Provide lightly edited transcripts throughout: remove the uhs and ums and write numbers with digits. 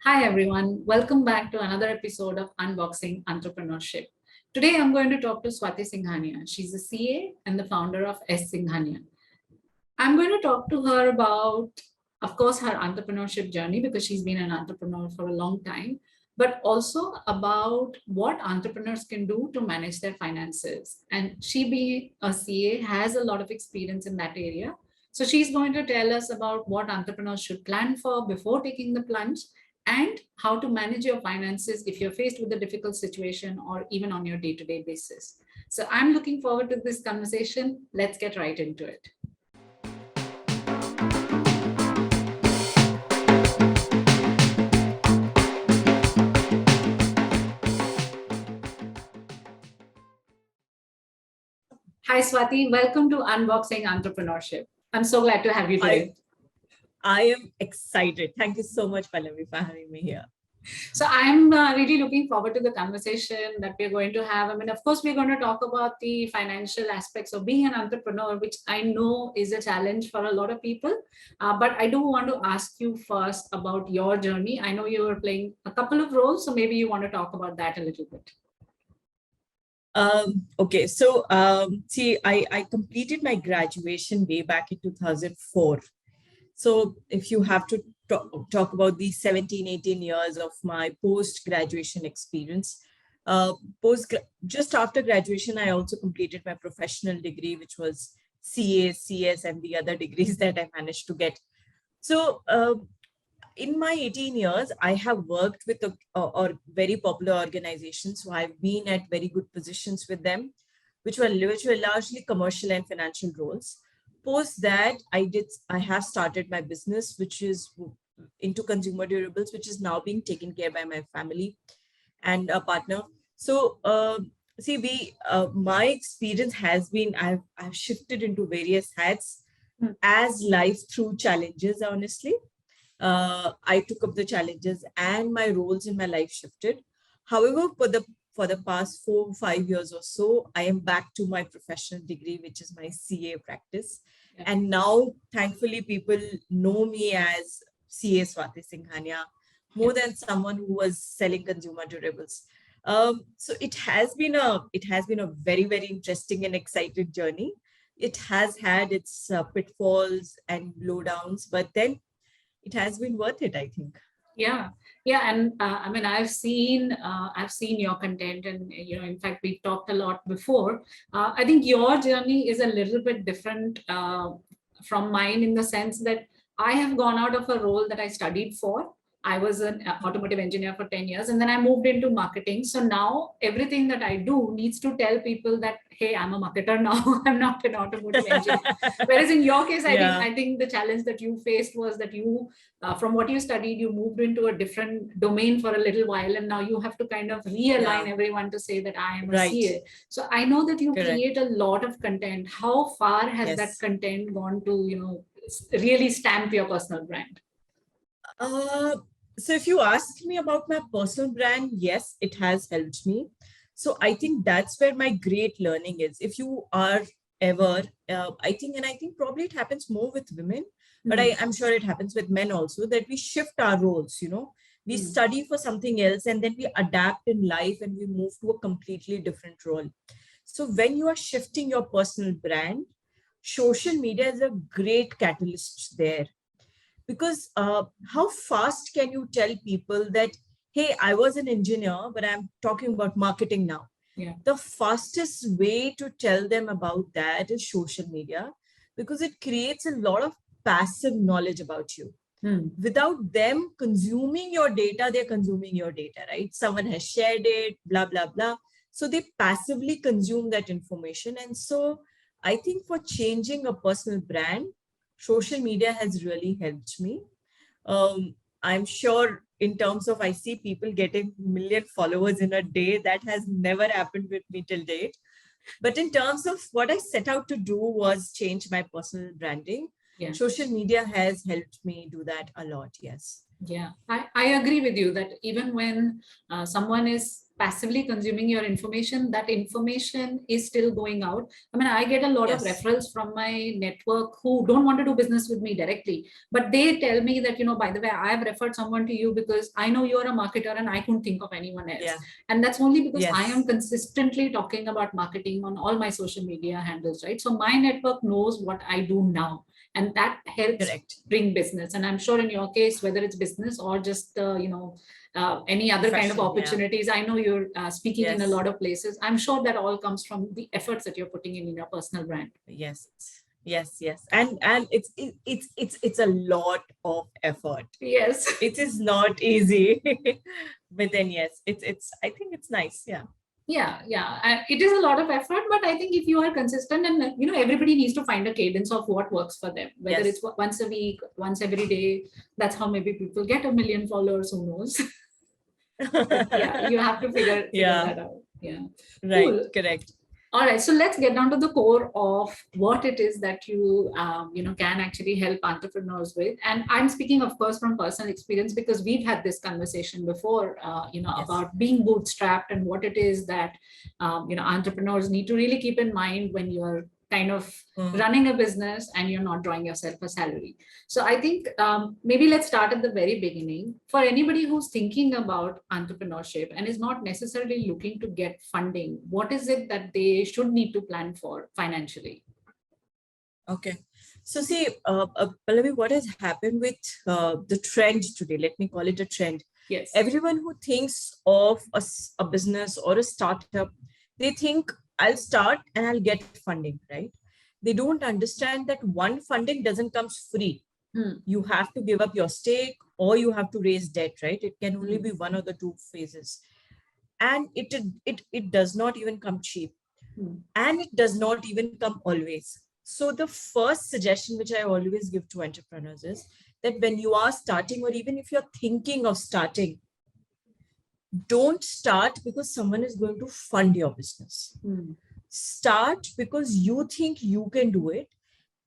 Hi everyone, welcome back to another episode of Unboxing Entrepreneurship. Today I'm going to talk to Swati Singhania. She's a CA and the founder of S Singhania. I'm going to talk to her about, of course, her entrepreneurship journey because she's been an entrepreneur for a long time, but also about what entrepreneurs can do to manage their finances. And she, being a CA, has a lot of experience in that area. So she's going to tell us about what entrepreneurs should plan for before taking the plunge and how to manage your finances if you're faced with a difficult situation or even on your day-to-day basis. So I'm looking forward to this conversation. Let's get right into it. Hi, Swati. Welcome to Unboxing Entrepreneurship. I'm so glad to have you today. I am excited. Thank you so much, Pallavi, for having me here. So I'm really looking forward to the conversation that we're going to have. I mean, of course, we're going to talk about the financial aspects of being an entrepreneur, which I know is a challenge for a lot of people. But I do want to ask you first about your journey. I know you were playing a couple of roles, so maybe you want to talk about that a little bit. Okay, so see, I completed my graduation way back in 2004. So if you have to talk about these 17, 18 years of my post-graduation experience, just after graduation, I also completed my professional degree, which was CA, CS, and the other degrees that I managed to get. So in my 18 years, I have worked with or very popular organizations. So I've been at very good positions with them, which were largely commercial and financial roles. Post that, I have started my business, which is into consumer durables, which is now being taken care by my family and a partner. So my experience has been I've shifted into various hats as life through challenges, honestly. I took up the challenges and my roles in my life shifted. However, for the past 4 5 years or so, I am back to my professional degree, which is my CA practice. Yeah. And now, thankfully, people know me as CA Swati Singhania more than someone who was selling consumer durables. So it has been a very, very interesting and exciting journey. It has had its pitfalls and blowdowns, but then it has been worth it, I think. Yeah, and I mean, I've seen your content, and in fact, we've talked a lot before. I think your journey is a little bit different from mine in the sense that I have gone out of a role that I studied for. I was an automotive engineer for 10 years and then I moved into marketing. So now everything that I do needs to tell people that, hey, I'm a marketer now. I'm not an automotive engineer. Whereas in your case, I think the challenge that you faced was that you from what you studied, you moved into a different domain for a little while, and now you have to kind of realign everyone to say that I am a CA. So I know that you create a lot of content. How far has that content gone to, really stamp your personal brand? So if you ask me about my personal brand, yes, it has helped me. So I think that's where my great learning is. If you are ever, I think probably it happens more with women, but I'm sure it happens with men also, that we shift our roles, we study for something else and then we adapt in life and we move to a completely different role. So when you are shifting your personal brand, social media is a great catalyst there. Because how fast can you tell people that, hey, I was an engineer, but I'm talking about marketing now? Yeah. The fastest way to tell them about that is social media, because it creates a lot of passive knowledge about you. Without them consuming your data, they're consuming your data, right? Someone has shared it, blah, blah, blah. So they passively consume that information. And so I think for changing a personal brand, social media has really helped me. I'm sure in terms of, I see people getting million followers in a day. That has never happened with me till date. But in terms of what I set out to do was change my personal branding. Yeah. Social media has helped me do that a lot. Yes. Yeah, I agree with you that even when someone is passively consuming your information, that information is still going out. I mean, I get a lot of Yes. referrals from my network who don't want to do business with me directly, but they tell me that, by the way, I have referred someone to you because I know you're a marketer and I couldn't think of anyone else. Yeah. And that's only because I am Yes. consistently talking about marketing on all my social media handles, right? So my network knows what I do now, and that helps Correct. bring business. And I'm sure in your case, whether it's business or just any other kind of Profession. Yeah. opportunities, I know you're speaking in a Yes. lot of places. I'm sure that all comes from the efforts that you're putting in your personal brand. Yes. Yes. Yes. And it's a lot of effort. Yes. It is not easy. But then yes, it's I think it's nice. Yeah. Yeah, it is a lot of effort, but I think if you are consistent, and everybody needs to find a cadence of what works for them, whether Yes. it's once a week, once every day. That's how maybe people get 1 million followers, who knows. But yeah, you have to figure Yeah. that out. Yeah. Right. Cool. Correct. All right, so let's get down to the core of what it is that you can actually help entrepreneurs with. And I'm speaking, of course, from personal experience, because we've had this conversation before, Yes. about being bootstrapped and what it is that entrepreneurs need to really keep in mind when you're kind of running a business and you're not drawing yourself a salary. So I think maybe let's start at the very beginning. For anybody who's thinking about entrepreneurship and is not necessarily looking to get funding, what is it that they should need to plan for financially? Okay. So see, Pallavi, what has happened with the trend today? Let me call it a trend. Yes. Everyone who thinks of a business or a startup, they think I'll start and I'll get funding, right? They don't understand that one, funding doesn't come free. You have to give up your stake or you have to raise debt, right? It can only be one of the two phases. And it does not even come cheap. And it does not even come always. So the first suggestion which I always give to entrepreneurs is that when you are starting, or even if you're thinking of starting, don't start because someone is going to fund your business. Start because you think you can do it.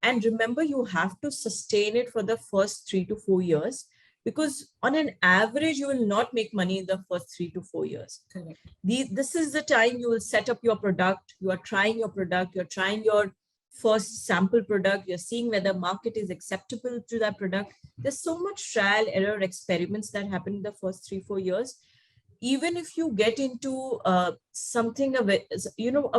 And remember, you have to sustain it for the first 3 to 4 years, because on an average, you will not make money in the first 3 to 4 years. Correct. This is the time you will set up your product. You are trying your product. You're trying your first sample product. You're seeing whether market is acceptable to that product. There's so much trial error experiments that happen in the first 3, 4 years. Even if you get into something, a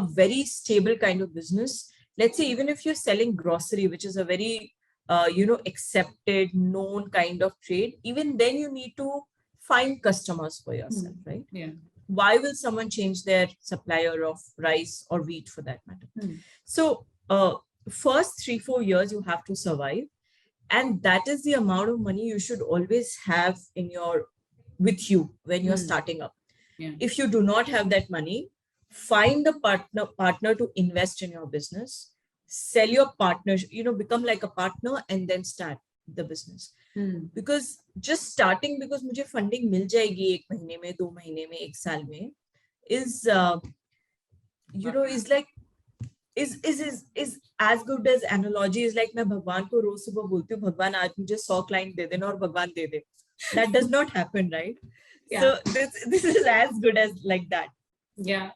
very stable kind of business, let's say, even if you're selling grocery, which is a very, accepted, known kind of trade, even then you need to find customers for yourself, right? Yeah. Why will someone change their supplier of rice or wheat for that matter? So first 3, 4 years, you have to survive. And that is the amount of money you should always have with you when you're starting up. Yeah. If you do not have that money, find a partner to invest in your business, sell your partner, become like a partner and then start the business. Because just starting because मुझे funding मिल जाएगी 1 महीने में, 2 महीने में, 1 साल में, is as good as analogy is like मैं भगवान को रोज सुबह बोलती हूँ, भगवान आज मुझे 100 client दे देना और भगवान दे दे. That does not happen, right? Yeah. So this is as good as like that. Yeah,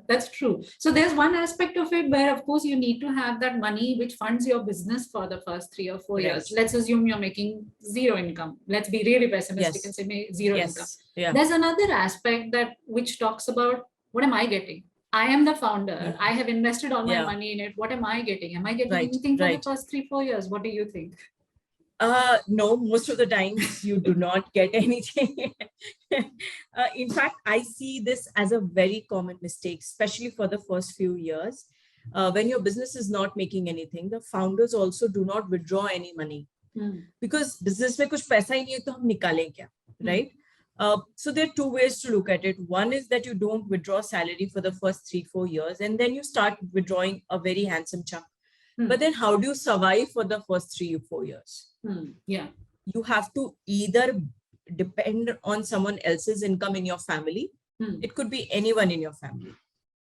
that's true. So there's one aspect of it where, of course, you need to have that money which funds your business for the first 3 or 4 years. Let's assume you're making zero income. Let's be really pessimistic and say zero income. Yeah. There's another aspect which talks about, what am I getting? I am the founder. I have invested all my money in it. What am I getting? Am I getting anything for the first 3, 4 years? What do you think? No, most of the times you do not get anything. In fact, I see this as a very common mistake, especially for the first few years. When your business is not making anything, the founders also do not withdraw any money. Because business में कुछ पैसा ही नहीं है तो हम निकालें क्या, right? So there are two ways to look at it. One is that you don't withdraw salary for the first 3, 4 years, and then you start withdrawing a very handsome chunk. But then how do you survive for the first 3 or 4 years? Yeah. You have to either depend on someone else's income in your family. It could be anyone in your family.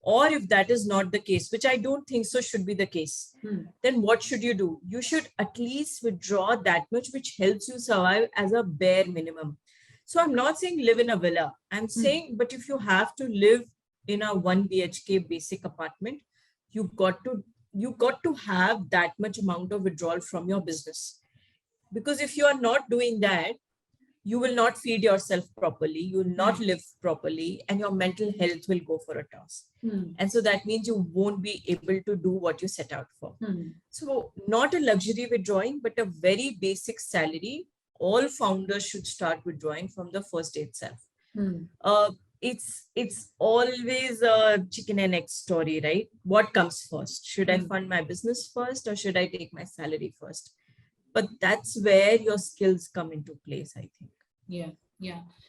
Or if that is not the case, which I don't think so should be the case, then what should you do? You should at least withdraw that much which helps you survive as a bare minimum. So I'm not saying live in a villa. I'm saying, but if you have to live in a 1 BHK basic apartment, you got to have that much amount of withdrawal from your business. Because if you are not doing that, you will not feed yourself properly, you will not live properly, and your mental health will go for a toss. And so that means you won't be able to do what you set out for. So not a luxury withdrawing, but a very basic salary. All founders should start withdrawing from the first day itself. It's always a chicken and egg story, right? What comes first? Should I fund my business first, or should I take my salary first? But that's where your skills come into place, I think. Yeah.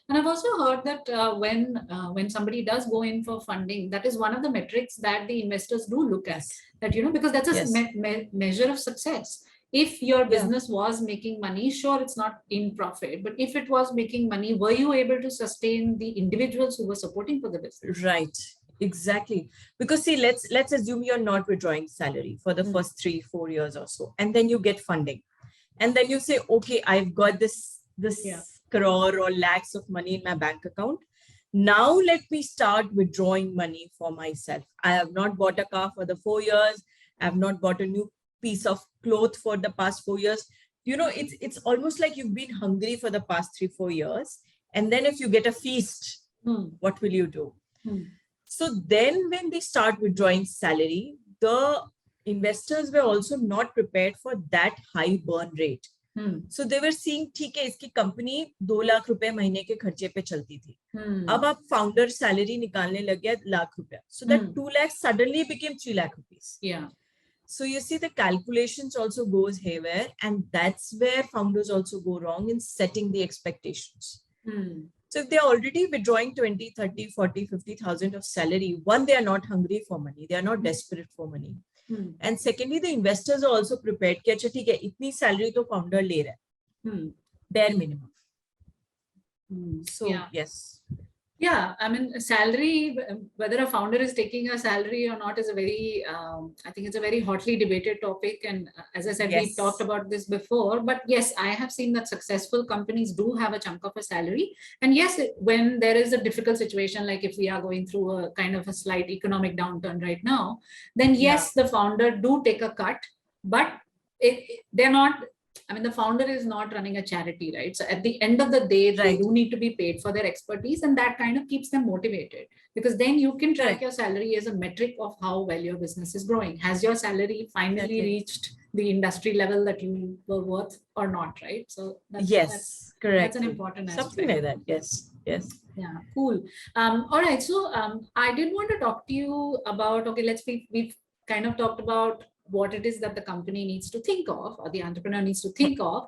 And I've also heard that when somebody does go in for funding, that is one of the metrics that the investors do look at. That, because that's a measure of success. If your business was making money, sure, it's not in profit, but if it was making money, were you able to sustain the individuals who were supporting for the business? Right. Exactly. Because see, let's assume you're not withdrawing salary for the first 3-4 years or so, and then you get funding. And then you say, okay, I've got this crore or lakhs of money in my bank account. Now let me start withdrawing money for myself. I have not bought a car for the 4 years. I have not bought a new piece of cloth for the past 4 years. It's almost like you've been hungry for the past 3-4 years. And then if you get a feast, what will you do? So then when they start withdrawing salary, the investors were also not prepared for that high burn rate. So they were seeing, ठीक है, इसकी company 2 lakh रुपए महीने के खर्चे पे चलती थी. अब आप फाउंडर सैलरी निकालने लग गया लाख रुपया. So that 2 lakhs suddenly became 3 lakh rupees. So you see the calculations also goes haywire, and that's where founders also go wrong in setting the expectations. So if they're already withdrawing 20, 30, 40, 50,000 of salary, one, they are not hungry for money. They are not desperate for money. And secondly, the investors are also prepared कि अच्छा ठीक है, इतनी salary तो founder ले रहा है, bare minimum. So yes. Yeah, I mean, salary, whether a founder is taking a salary or not is a very, I think it's a very hotly debated topic. And as I said, we talked about this before, but yes, I have seen that successful companies do have a chunk of a salary. And yes, when there is a difficult situation, like if we are going through a kind of a slight economic downturn right now, then yes, the founder do take a cut, but they're not, I mean, the founder is not running a charity, right? So at the end of the day, they do need to be paid for their expertise, and that kind of keeps them motivated, because then you can track your salary as a metric of how well your business is growing. Has your salary finally reached the industry level that you were worth or not, right? So that's correct. That's an important aspect. Something like that. Yes. Yeah, cool. All right. So I did want to talk to you about, okay, we've kind of talked about what it is that the company needs to think of, or the entrepreneur needs to think of.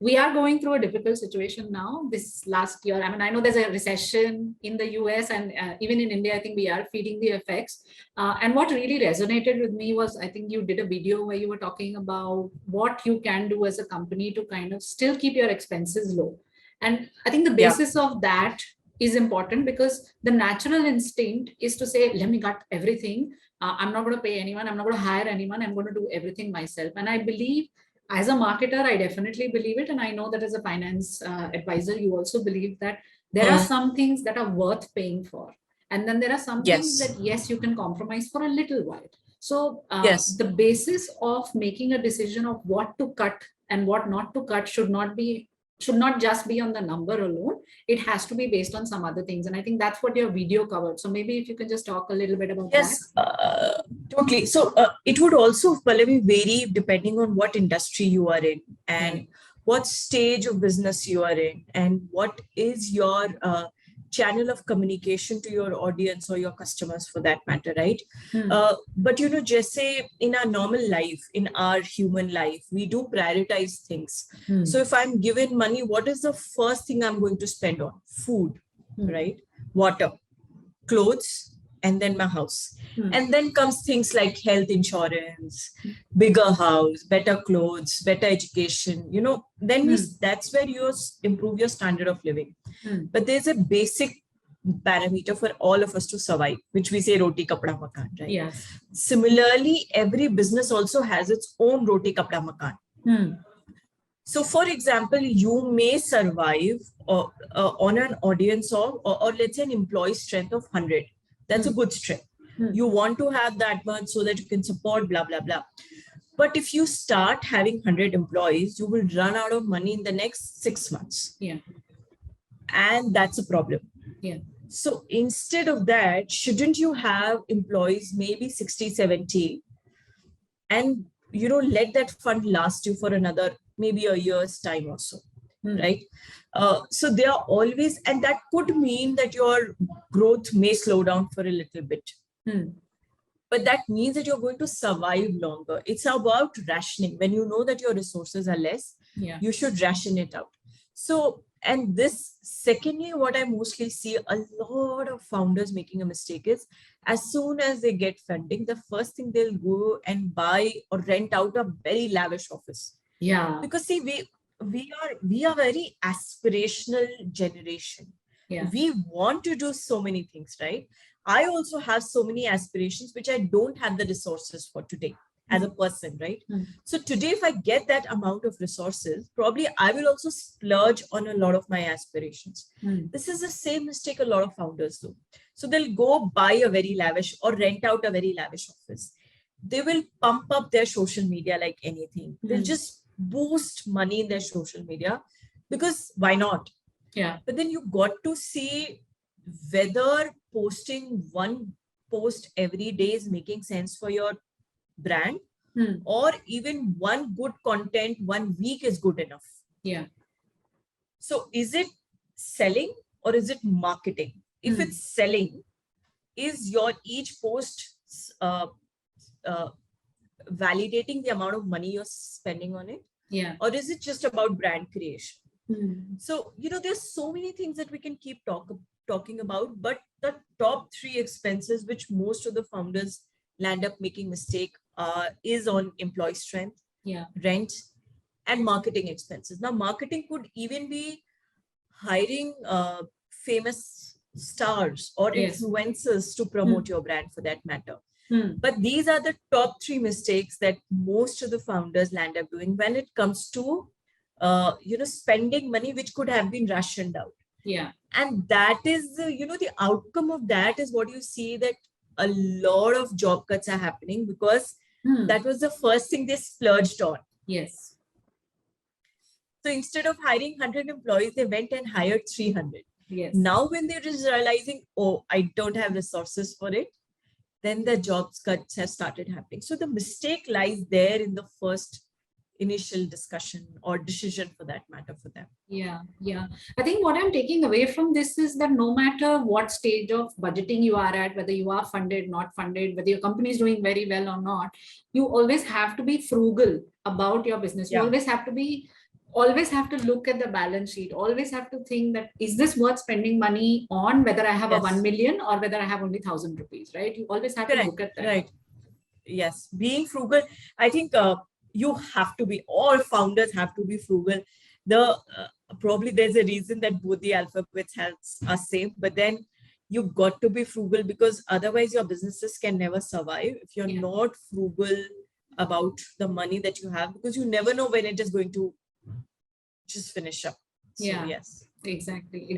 We are going through a difficult situation now. This last year, I mean, I know there's a recession in the US, and even in India, I think we are feeling the effects. And what really resonated with me was, I think you did a video where you were talking about what you can do as a company to kind of still keep your expenses low. And I think the basis of that is important, because the natural instinct is to say, let me cut everything. I'm not going to pay anyone. I'm not going to hire anyone. I'm going to do everything myself. And I believe, as a marketer, I definitely believe it. And I know that as a finance advisor, you also believe that there are some things that are worth paying for. And then there are some things that, yes, you can compromise for a little while. So the basis of making a decision of what to cut and what not to cut should not just be on the number alone. It has to be based on some other things. And I think that's what your video covered. So maybe if you can just talk a little bit about that. Totally. So it would also, Pallavi, vary depending on what industry you are in, and what stage of business you are in, and what is your channel of communication to your audience or your customers, for that matter, right? But just say in our normal life, in our human life, we do prioritize things. So if I'm given money, what is the first thing I'm going to spend on? Food, right? Water, clothes, and then my house. And then comes things like health insurance, bigger house, better clothes, better education, then that's where you improve your standard of living. But there's a basic parameter for all of us to survive, which we say roti kapda makan, right? Yes. Similarly, every business also has its own roti kapda makan. So, for example, you may survive on an audience of, or let's say an employee strength of 100. That's a good strength. You want to have that much so that you can support blah, blah, blah. But if you start having 100 employees, you will run out of money in the next 6 months. Yeah. And that's a problem. Yeah. So instead of that, shouldn't you have employees maybe 60, 70, and let that fund last you for another maybe a year's time or so, right? So they are always, and that could mean that your growth may slow down for a little bit. But that means that you're going to survive longer. It's about rationing. When you know that your resources are less, you should ration it out. So, and this, secondly, what I mostly see a lot of founders making a mistake is, as soon as they get funding, the first thing they'll go and buy or rent out a very lavish office. Yeah. Because see, we are very aspirational generation. Yeah. We want to do so many things, right? I also have so many aspirations which I don't have the resources for today as a person, right? So today, if I get that amount of resources, probably I will also splurge on a lot of my aspirations. This is the same mistake a lot of founders do. So they'll go buy a very lavish or rent out a very lavish office. They will pump up their social media like anything. They'll just boost money in their social media because why not? Yeah. But then you got to see whether posting one post every day is making sense for your brand, or even one good content 1 week is good enough. Yeah. So is it selling or is it marketing? If it's selling, is your each post validating the amount of money you're spending on it? Yeah. Or is it just about brand creation? So, there's so many things that we can keep talking about, but the top 3 expenses which most of the founders land up making mistake is on employee strength, rent, and marketing expenses. Now, marketing could even be hiring famous stars or influencers to promote your brand, for that matter. But these are the top 3 mistakes that most of the founders land up doing when it comes to spending money which could have been rationed out. Yeah. And that is, the outcome of that is what you see, that a lot of job cuts are happening because that was the first thing they splurged on. Yes. So instead of hiring 100 employees, they went and hired 300. Yes. Now, when they're just realizing, oh, I don't have resources for it, then the job cuts have started happening. So the mistake lies there in the first initial discussion or decision, for that matter, for them. Yeah. I think what I'm taking away from this is that no matter what stage of budgeting you are at, whether you are funded, not funded, whether your company is doing very well or not, you always have to be frugal about your business. You always have to look at the balance sheet, always have to think that, is this worth spending money on, whether I have a 1 million or whether I have only 1,000 rupees, right? You always have to look at that. Right. Yes. Being frugal, I think you have to be, all founders have to be frugal. Probably there's a reason that both the alphabets are same, but then you got to be frugal, because otherwise your businesses can never survive if you're not frugal about the money that you have, because you never know when it is going to just finish up. So, yes. Exactly.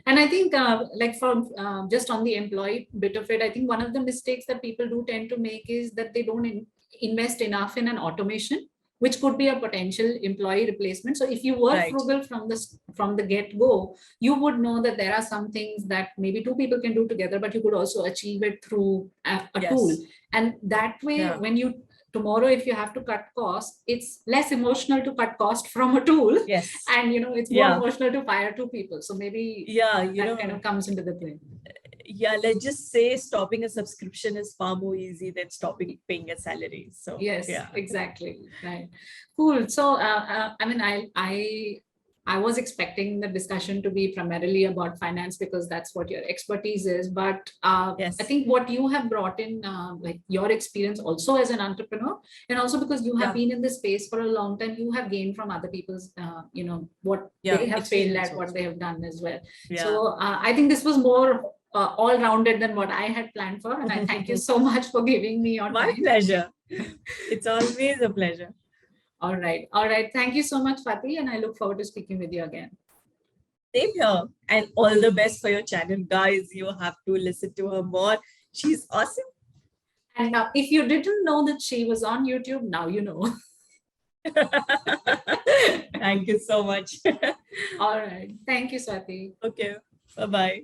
And I think like from just on the employee bit of it, I think one of the mistakes that people do tend to make is that they don't invest enough in an automation, which could be a potential employee replacement. So if you were frugal from the get-go, you would know that there are some things that maybe 2 people can do together, but you could also achieve it through a tool. And that way, when you tomorrow, if you have to cut costs, it's less emotional to cut cost from a tool. And it's more emotional to fire 2 people. So maybe that kind of comes into the play. Let's just say stopping a subscription is far more easy than paying a salary. So exactly. Right. Cool. So I mean, I was expecting the discussion to be primarily about finance, because that's what your expertise is. But I think what you have brought in, like your experience also as an entrepreneur, and also because you have been in this space for a long time, you have gained from other people's, what they have failed at, what they have done as well. So I think this was more all-rounded than what I had planned for. And I thank you so much for giving me your time. My pleasure. It's always a pleasure. All right. All right. Thank you so much, Swati. And I look forward to speaking with you again. Same here. And all the best for your channel, guys. You have to listen to her more. She's awesome. And now, if you didn't know that she was on YouTube, now you know. Thank you so much. All right. Thank you, Swati. Okay. Bye-bye.